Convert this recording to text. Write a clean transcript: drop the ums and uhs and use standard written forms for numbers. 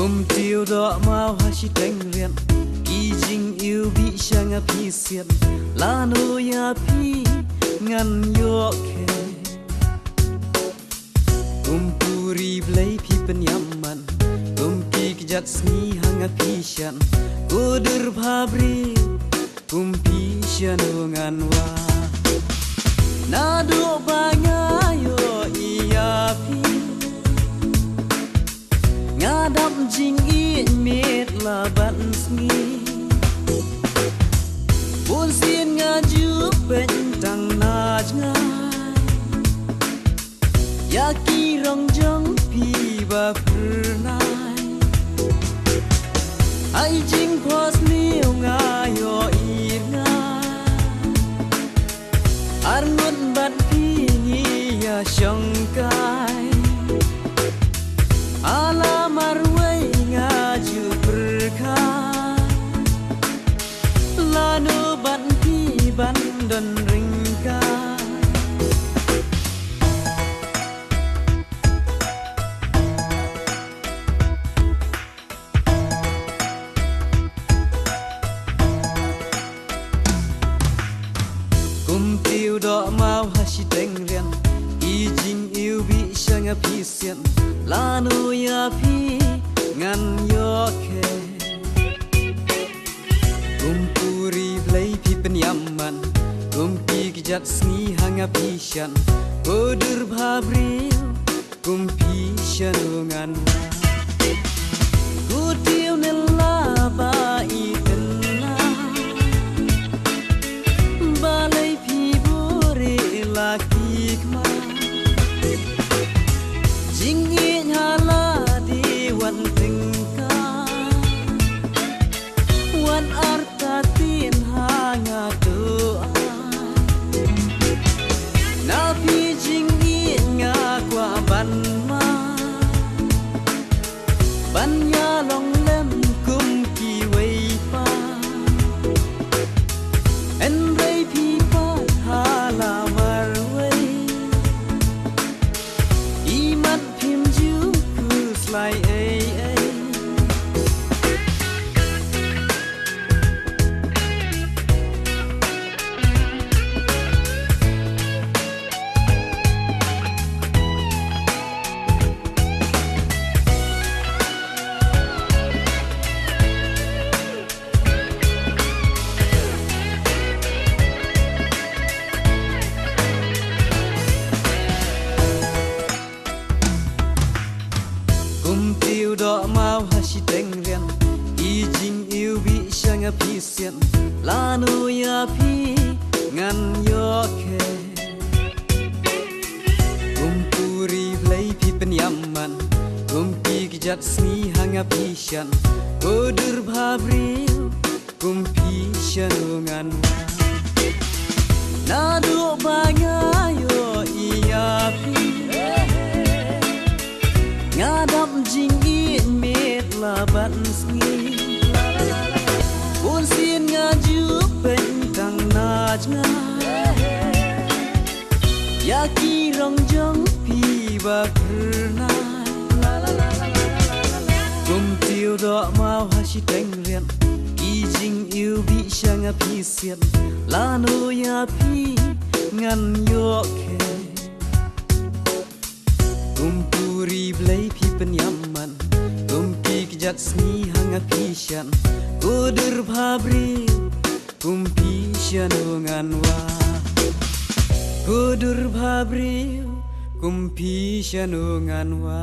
cùng tiêu đỏ mau hoa chi tranh riêng kỳ dinh yêu bị sang phi xiên la nô ya phi ngăn yo khe cùng puri blay phi pen yaman cùng pi kjat sni hanga phi shan udur bhabri cùng pi shanu ngan wa na do banya yo iya phi ngadap jing i met la ban sni bun sin ngaju pen tang na ngai ya ki rong jong pi ba pernai ai jing pos ni nga yo i nga ar ngun bat pi ni ya shangkai ala marwai ngaju berkai lanu ban pi ban dan ringkai cùng tiêu đỏ mau ha chi tranh riêng y jing yêu bị sang phi xiên la nu ya phi ngăn yo khe cùng puri blay phi pen yaman cùng pi kjat sni hanga phi shan udur bhabri cùng pi shanu ngan ku tiêu ne la ba i kenna balai phi bore la ki kma jing i hala di wan tingka wan arta tin hanga doa na phi jing i nga kwa ban ma ban ya long lem kum ki wei pa en rei phi pa hala mar wei i mat phim ju ku slai ai cùng tiêu đỏ mau ha chi tranh riêng y jing yêu bị sang phi xiên la nu ya phi ngăn yo khe cùng puri blay phi pen yaman cùng pi kjat sni hanga phi shan udur bhabri cùng pi shanu ngan na do banya yo iya phi ngadap jing i met la ban sni bun sin ngaju pen tang na ngai ya ki rong jong pi ba pernai cùng tiêu đỏ mau ha chi tranh riêng kỳ jing yêu bị sang phi xiên la nu ya phi ngăn yo khe cùng puri blay phi pen yaman cùng pi kjat sni hanga phi shan udur bhabri cùng pi shanu ngan wa udur bhabri cùng pi shanu ngan wa